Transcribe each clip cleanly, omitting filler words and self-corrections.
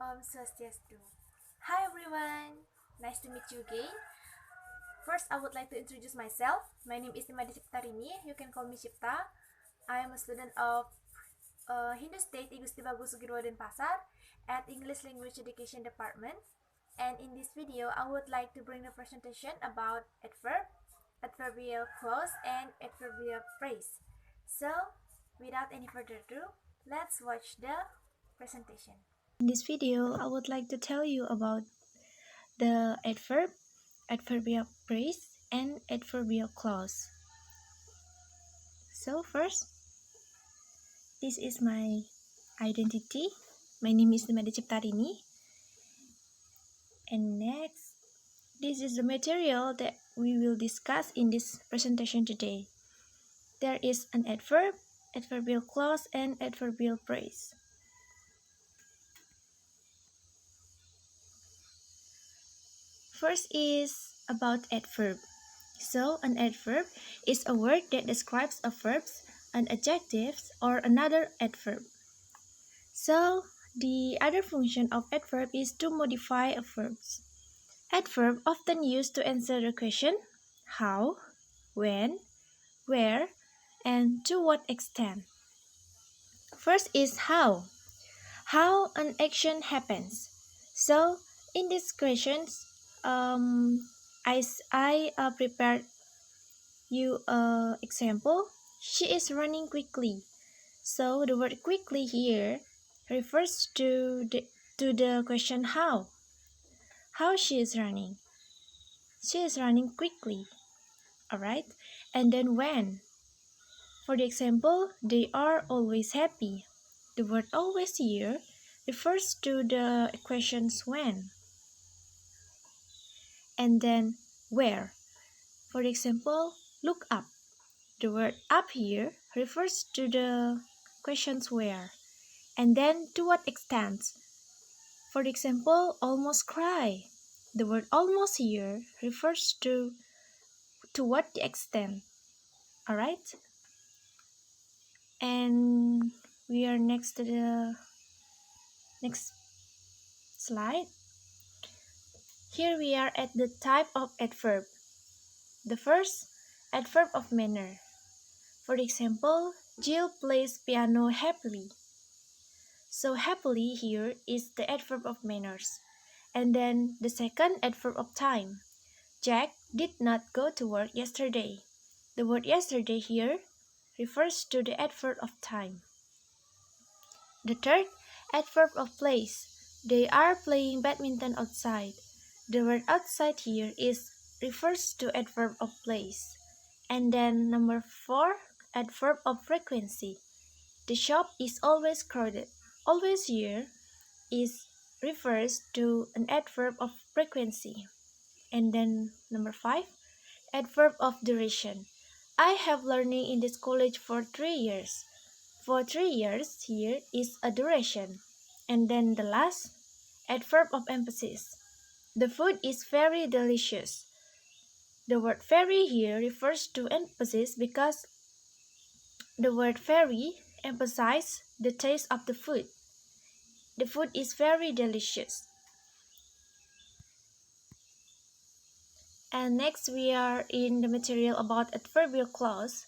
Om Swastiastu. Hi everyone, nice to meet you again. First, I would like to introduce myself. My name is Ciptarini. You can call me Cipta. I am a student of Hindu State Igusti Bagus Sugirwa Denpasar at English Language Education Department. And in this video, I would like to bring a presentation about adverb, adverbial clause, and adverbial phrase. So, without any further ado, let's watch the presentation. In this video, I would like to tell you about the adverb, adverbial phrase, and adverbial clause. So first, this is my identity. My name is Ciptarini. And next, this is the material that we will discuss in this presentation today. There is an adverb, adverbial clause, and adverbial phrase. First is about adverb. So, an adverb is a word that describes a verb, an adjective, or another adverb. So, the other function of adverb is to modify a verb. Adverb often used to answer the question how, when, where, and to what extent. First is how. How an action happens. So, in these questions, I prepared you example. She is running quickly. So the word quickly here refers to the question how. How she is running. She is running quickly. Alright? And then when. For the example, they are always happy. The word always here refers to the questions when. And then where. For example, look up. The word up here refers to the questions where. And then to what extent. For example, almost cry. The word almost here refers to what the extent. Alright? And we are next to the next slide. Here we are at the type of adverb. The first, adverb of manner. For example, Jill plays piano happily. So happily here is the adverb of manners. And then the second, adverb of time. Jack did not go to work yesterday. The word yesterday here refers to the adverb of time. The third, adverb of place. They are playing badminton outside. The word outside here refers to adverb of place. And then number 4, adverb of frequency. The shop is always crowded. Always here refers to an adverb of frequency. And then number 5, adverb of duration. I have learning in this college for 3 years. For 3 years here is a duration. And then the last, adverb of emphasis. The food is very delicious. The word very here refers to emphasis because the word very emphasizes the taste of the food. The food is very delicious. And next we are in the material about adverbial clause.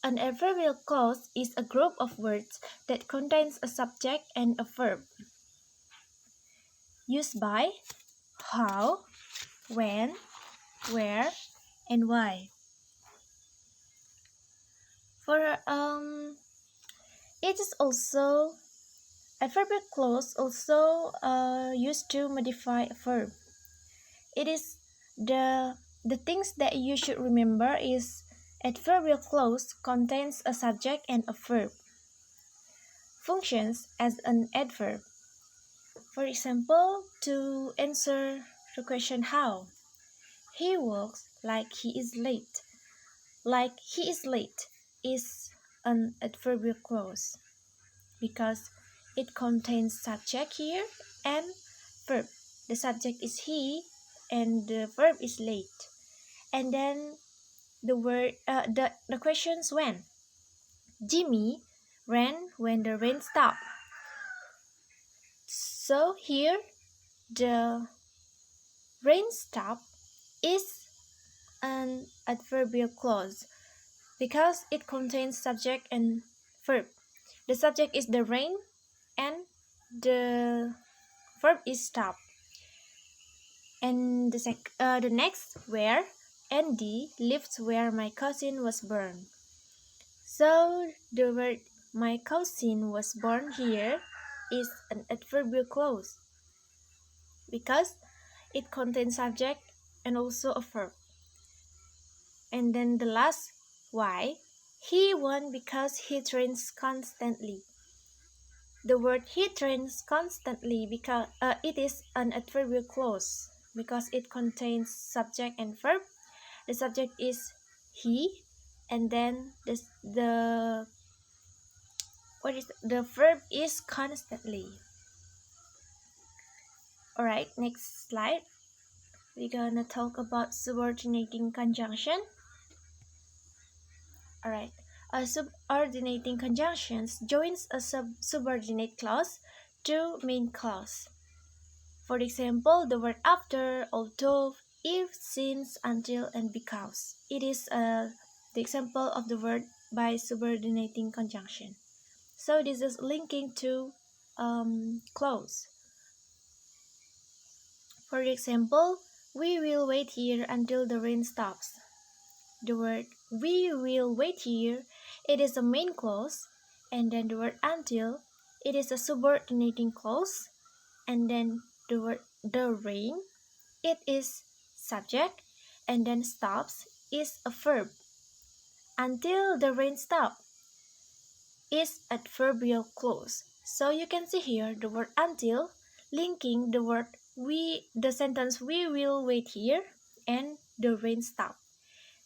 An adverbial clause is a group of words that contains a subject and a verb. Used by how, when, where, and why. For it is also adverbial clause also used to modify a verb. It is the things that you should remember is adverbial clause contains a subject and a verb. Functions as an adverb. For example, to answer the question how. He walks like he is late. Like he is late is an adverbial clause because it contains subject here and verb. The subject is he and the verb is late. And then the questions when. Jimmy ran when the rain stopped. So here the rain stop is an adverbial clause because it contains subject and verb. The subject is the rain and the verb is stop. And the next where Andy lives where my cousin was born. So the word my cousin was born here is an adverbial clause because it contains subject and also a verb. And then the last why he won because he trains constantly. The word he trains constantly because it is an adverbial clause because it contains subject and verb. The subject is he, and then the what is the verb is constantly. All right, next slide. We're gonna talk about subordinating conjunction. All right, a subordinating conjunctions joins a subordinate clause to main clause. For example, the word after, although, if, since, until, and because. It is the example of the word by subordinating conjunction. So this is linking to clause. For example, we will wait here until the rain stops. The word we will wait here, it is a main clause, and then the word until, it is a subordinating clause, and then the word the rain, it is subject, and then stops is a verb. Until the rain stops is adverbial clause. So you can see here the word until linking the word the sentence we will wait here and the rain stop.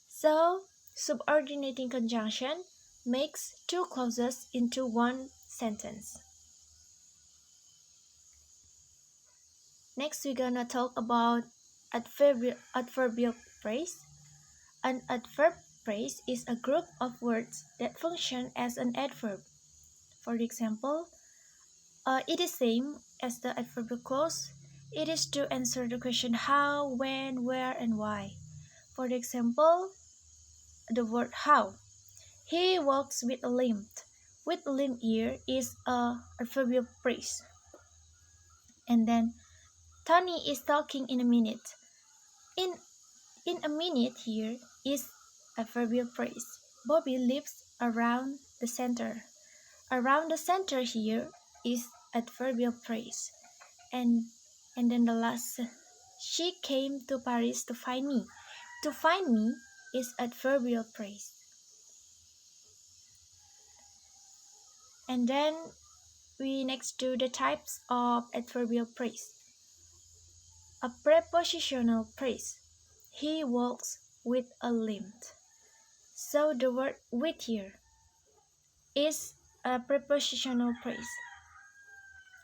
So subordinating conjunction makes two clauses into one sentence. Next we're gonna talk about adverbial phrase. An adverb phrase is a group of words that function as an adverb. For example, it is same as the adverbial clause. It is to answer the question how, when, where, and why. For example, the word how. He walks with a limp. With a limp here is a adverbial phrase. And then Tony is talking in a minute. In in a minute here is adverbial phrase. Bobby lives around the center. Around the center here is adverbial phrase. And then the last, she came to Paris to find me. To find me is adverbial phrase. And then we next do the types of adverbial phrase. A prepositional phrase. He walks with a limp. So the word with here is a prepositional phrase.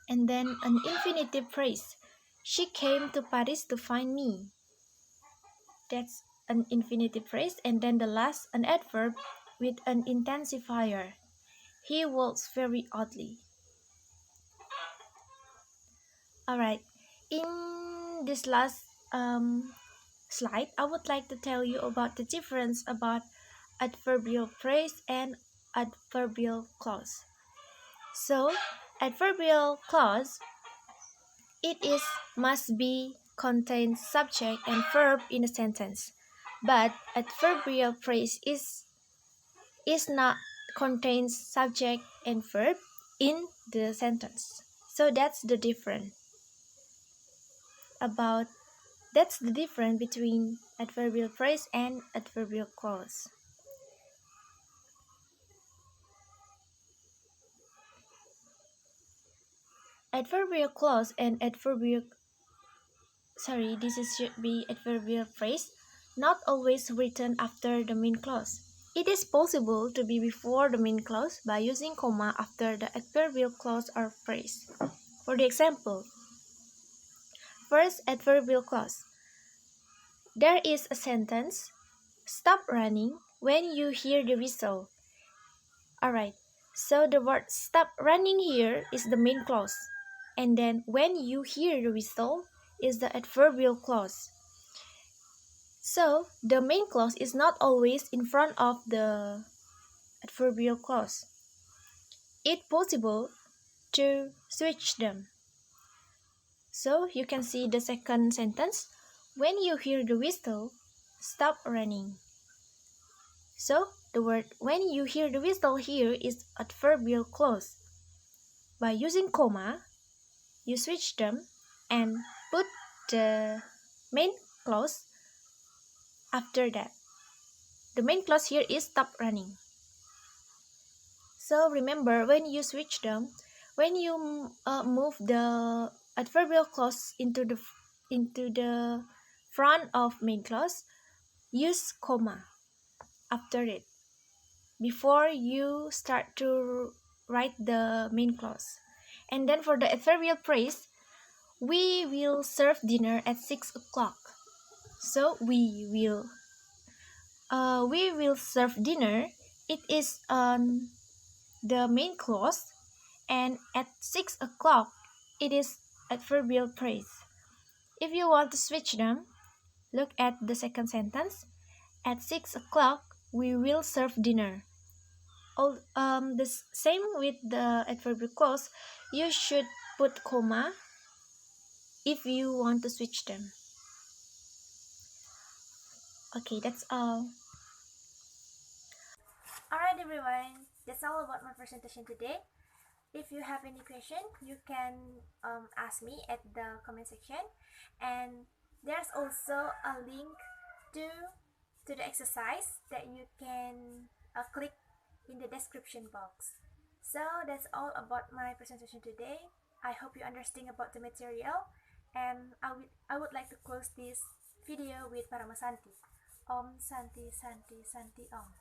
And then an infinitive phrase. She came to Paris to find me. That's an infinitive phrase. And then the last, an adverb with an intensifier. He walks very oddly. Alright, in this last slide, I would like to tell you about the difference about adverbial phrase and adverbial clause. So, adverbial clause, it is must be contains subject and verb in a sentence, but adverbial phrase is not contains subject and verb in the sentence. So that's the difference between adverbial phrase and adverbial clause. Adverbial clause and should be adverbial phrase, not always written after the main clause. It is possible to be before the main clause by using comma after the adverbial clause or phrase. For the example, first adverbial clause. There is a sentence, stop running when you hear the whistle. Alright, so the word stop running here is the main clause. And then when you hear the whistle is the adverbial clause. So the main clause is not always in front of the adverbial clause. It's possible to switch them. So you can see the second sentence. When you hear the whistle, stop running. So the word when you hear the whistle here is adverbial clause. By using comma, you switch them and put the main clause after that. The main clause here is stop running. So remember, when you switch them, when you move the adverbial clause into the front of main clause, use comma after it before you start to write the main clause. And then for the adverbial phrase, we will serve dinner at 6 o'clock. So we will serve dinner. It is on the main clause, and at 6 o'clock, it is adverbial phrase. If you want to switch them, look at the second sentence. At 6 o'clock, we will serve dinner. The same with the adverbial clause, you should put comma if you want to switch them. Okay, that's all. Alright everyone, that's all about my presentation today. If you have any question, you can ask me at the comment section, and there's also a link to the exercise that you can click in the description box. So that's all about my presentation today. I hope you understand about the material, and I would like to close this video with Paramasanti. Om Santi Santi Santi Om.